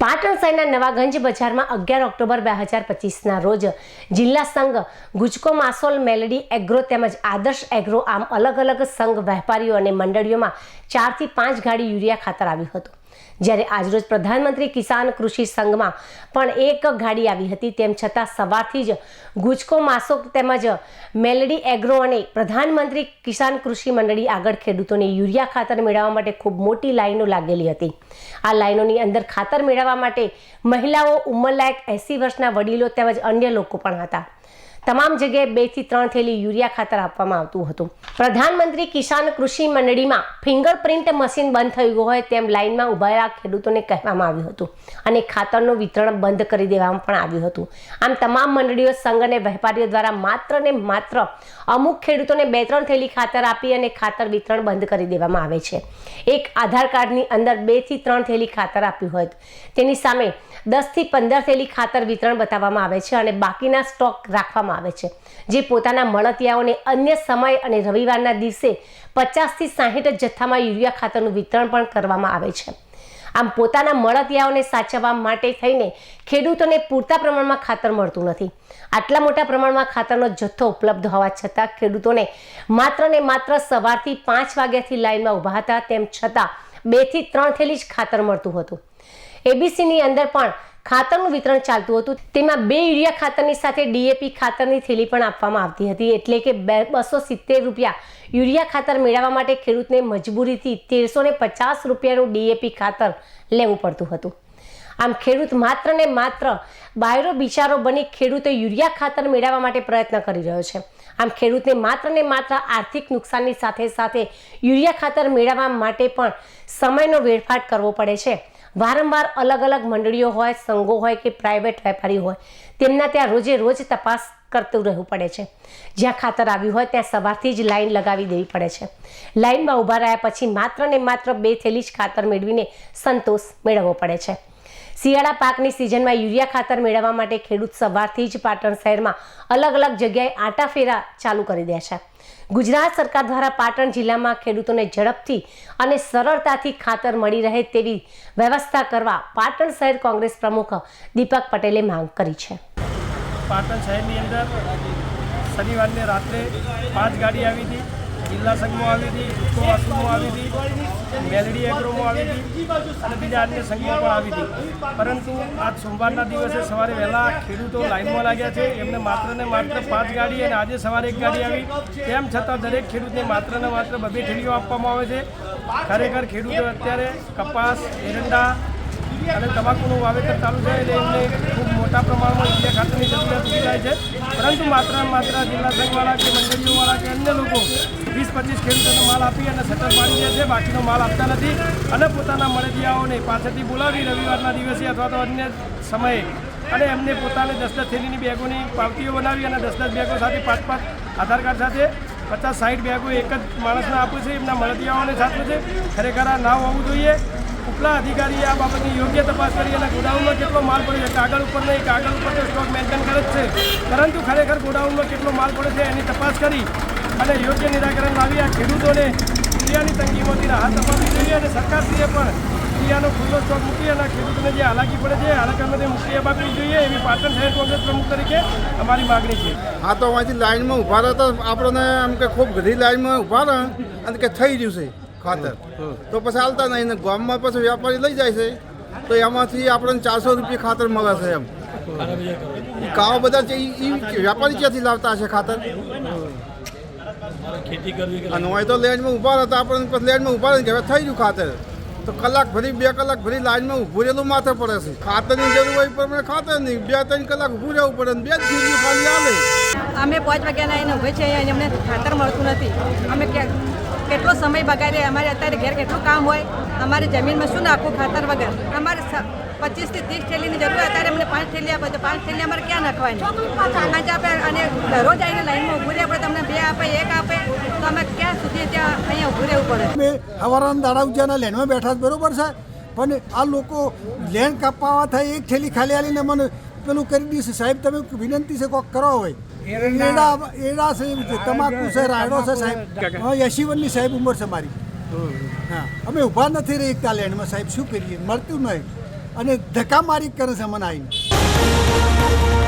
પાટણ શહેરના નવાગંજ બજારમાં 11 ઓક્ટોબર 2025ના રોજ જિલ્લા સંઘ ગુજકો માસોલ મેલડી એગ્રો તેમજ આદર્શ એગ્રો આમ અલગ અલગ સંઘ વેપારીઓ અને મંડળીઓમાં 4 થી 5 ગાડી યુરિયા ખાતર આવ્યું હતું। જ્યારે આજરોજ પ્રધાનમંત્રી કિસાન કૃષિ સંઘમાં પણ એક ગાડી આવી હતી। તેમ છતાં સવારથી જ ગુજકો માસો તેમજ મેલડી એગ્રો અને પ્રધાનમંત્રી કિસાન કૃષિ મંડળી આગળ ખેડૂતોને યુરિયા ખાતર મેળવવા માટે ખૂબ મોટી લાઈનો લાગેલી હતી। આ લાઈનોની અંદર ખાતર મેળવવા માટે મહિલાઓ, ઉંમરલાયક 80 વર્ષના વડીલો તેમજ અન્ય લોકો પણ હતા। તમામ જગ્યાએ 2 થી 3 થેલી યુરિયા ખાતર આપવામાં આવતું હતું। પ્રધાનમંત્રી કિસાન કૃષિ મંડળીમાં ફિંગરપ્રિન્ટ મશીન બંધ થયું હોય તેમ લાઈનમાં ઉભાયેલા ખેડૂતોને કહેવામાં આવ્યું હતું અને ખાતરનું વિતરણ બંધ કરી દેવામાં પણ આવ્યું હતું। આમ તમામ મંડળીઓ, સંઘ અને વેપારીઓ દ્વારા માત્ર ને માત્ર અમુક ખેડૂતોને 2-3 થેલી ખાતર આપી અને ખાતર વિતરણ બંધ કરી દેવામાં આવે છે। એક આધાર કાર્ડની અંદર 2 થી 3 થેલી ખાતર આપ્યું હોય તેની સામે 10 થી 15 થેલી ખાતર વિતરણ બતાવવામાં આવે છે અને બાકીના સ્ટોક રાખવામાં આવે છે, જે પોતાના મળતિયાઓને અન્ય સમય અને રવિવારના દિવસે 50 થી 60 જથ્થામાં યુરિયા ખાતરનું વિતરણ પણ કરવામાં આવે છે। આમ પોતાના મળતિયાઓને સાચવવા માટે થઈને ખેડૂતોને પૂરતા પ્રમાણમાં ખાતર મળતું નથી। આટલા મોટા પ્રમાણમાં ખાતરનો જથ્થો ઉપલબ્ધ હોવા છતાં ખેડૂતોને માત્ર ને માત્ર સવારથી 5 વાગ્યાથી લાઈનમાં ઊભા હતા, તેમ છતાં 2 થી 3 થેલી જ ખાતર મળતું હતું। એબીસીની અંદર પણ ખાતરનું વિતરણ ચાલતું હતું। તેમાં 2 યુરિયા ખાતરની સાથે ડીએપી ખાતરની થેલી પણ આપવામાં આવતી હતી, એટલે કે 270 રૂપિયા યુરિયા ખાતર મેળવવા માટે ખેડૂતને મજબૂરીથી 1350 રૂપિયાનું ડીએપી ખાતર લેવું પડતું હતું। આમ ખેડૂત માત્ર ને માત્ર બાયરો બિચારો બની ખેડૂતો યુરિયા ખાતર મેળવવા માટે પ્રયત્ન કરી રહ્યો છે। આમ ખેડૂતને માત્ર ને માત્ર આર્થિક નુકસાનની સાથે સાથે યુરિયા ખાતર મેળવવા માટે પણ સમયનો વેડફાટ કરવો પડે છે। વારંવાર અલગ અલગ મંડળીઓ હોય, સંઘો હોય કે પ્રાઇવેટ વેપારી હોય, તેમના ત્યાં રોજે રોજ તપાસ કરતું રહેવું પડે છે। જ્યાં ખાતર આવ્યું હોય ત્યાં સવારથી જ લાઈન લગાવી દેવી પડે છે। લાઈનમાં ઊભા રહ્યા પછી માત્ર ને માત્ર 2 થેલી જ ખાતર મેળવીને સંતોષ મેળવવો પડે છે। શિયાળા પાકની સિઝનમાં યુરિયા ખાતર મેળવવા માટે ખેડૂત સવારથી જ પાટણ શહેરમાં અલગ અલગ જગ્યાએ આંટા ફેરા ચાલુ કરી દે છે। ગુજરાત સરકાર દ્વારા પાટણ જિલ્લામાં ખેડૂતોને ઝડપથી અને સરળતાથી ખાતર મળી રહે તેવી વ્યવસ્થા કરવા પાટણ શહેર કોંગ્રેસ પ્રમુખ દીપક પટેલે માંગ કરી છે। પાટણ શહેરની અંદર શનિવારની રાત્રે 5 ગાડી આવી હતી। જિલ્લા સંઘમાં આવી હતી, ગુજકો માસોલમાં આવી હતી, મેલડી એગ્રોમાં આવી હતી અને બીજા અન્ય સંઘમાં પણ આવી હતી। પરંતુ આજ સોમવારના દિવસે સવારે વહેલા ખેડૂતો લાઈનમાં લાગ્યા છે। એમને માત્ર ને માત્ર 5 ગાડી અને આજે સવારે 1 ગાડી આવી, તેમ છતાં દરેક ખેડૂતને માત્ર ને માત્ર 2 થેલીઓ આપવામાં આવે છે। ખરેખર ખેડૂતો અત્યારે કપાસ, એરંડા અને તમાકુનું વાવેતર ચાલુ છે, એટલે એમને ખૂબ મોટા પ્રમાણમાં યુરિયા ખાતરની જરૂરિયાત ઊભી થાય છે। પરંતુ માત્ર માત્ર જિલ્લા સંઘવાળા કે મંડળીઓવાળા કે અન્ય લોકો 20-25 ખેડૂતોને માલ આપી અને શટર પાડી દે છે, બાકીનો માલ આપતા નથી અને પોતાના મળતિયાઓને પાછળથી બોલાવી રવિવારના દિવસે અથવા તો અન્ય સમયે અને એમને પોતાને 10-10 થેલીની બેગોની પાવતીઓ બનાવી અને 10-10 બેગો સાથે 5-5 આધાર કાર્ડ સાથે 50-60 બેગો એક જ માણસને આપે છે, એમના મળતિયાઓને સાચવે છે। ખરેખર આ ના હોવું જોઈએ। ઉપલા અધિકારીએ આ બાબતની યોગ્ય તપાસ કરી અને ગોડાઉનમાં કેટલો માલ પડ્યો છે, કાગળ ઉપર નહીં, કાગળ ઉપર તો સ્ટોક મેન્ટેન કરે જ છે, પરંતુ ખરેખર ગોડાઉનમાં કેટલો માલ પડે છે એની તપાસ કરી અને યોગ્ય નિરાકરણ લાવી આ ખેડૂતોને યુરિયાની તંગીમાંથી રાહત અપાવવી જોઈએ અને સરકારશ્રીએ પણ યુરિયાનો ખુલ્લો સ્ટોક મૂકી અને ખેડૂતોને જે હાલાકી પડે છે હાલાકીમાંથી મુક્તિ અપાવવી જોઈએ, એવી પાટણ શહેર કોંગ્રેસ પ્રમુખ તરીકે અમારી માગણી છે। હા, તો અહીંથી લાઈનમાં ઊભા રહેતા આપણને એમ કે ખૂબ ઘણી લાઈનમાં ઊભા રહે અને કે થઈ રહ્યું છે ખાતર, તો પછી હાલતા નહીં ને ગામમાં પછી વેપારી લઈ જાય છે, તો એમાંથી આપણને 400 રૂપિયા ખાતર મળે છે। એમ કાવા બધા વેપારી ક્યાંથી લાવતા હશે ખાતર? અને હોય તો લેન્ડમાં ઊભા રહેતા આપણને પછી લેન્ડમાં ઊભા રહે કે હવે થઈ ગયું ખાતર, તો કલાક ભરી 2 કલાક ભરી લાઈનમાં ઊભું રહેલું માથે પડે છે। ખાતરની જરૂર હોય પણ ખાતર નહીં, 2-3 કલાક ઊભું રહેવું પડે ને 2 જ થેલીઓ ખાલી આવે। અમે 5 વાગ્યાના એને ઊભે છે અને અમને ખાતર મળતું નથી। અમે કેટલો સમય બગાડીએ, અમારે અત્યારે ઘેર કેટલું કામ હોય, અમારી જમીનમાં શું નાખવું ખાતર વગર? અમારે 25 થી 30 થેલીની જરૂર, અત્યારે અમને 5 થેલી આપે તો 5 થેલી અમારે ક્યાં નાખવાની? આજે આપણે અને દરરોજ આવીને લાઈનમાં ઊભું રહેવું પડે, તમને 2 આપે 1 આપે તો અમે ક્યાં સુધી ત્યાં અહીંયા ઊભું રહેવું પડે? અમે હવારાના દાડા ઉજાના લેનમાં બેઠા બરોબર છે, પણ આ લોકો લેન કાપવા થાય 1 થેલી ખાલી આલીને મને પેલું કરી દઈશ। સાહેબ, તમે વિનંતી છે કોઈક કરો હોય। એડા છે, તમાકુ છે, રાયડો છે સાહેબ, 80 વર્ષની સાહેબ ઉંમર છે મારી। હા, અમે ઊભા નથી રહી એકતા લેન્ડમાં સાહેબ, શું કરીએ? મળતું નહીં। અને ધક્કા મારી કરે છે મને આવીને.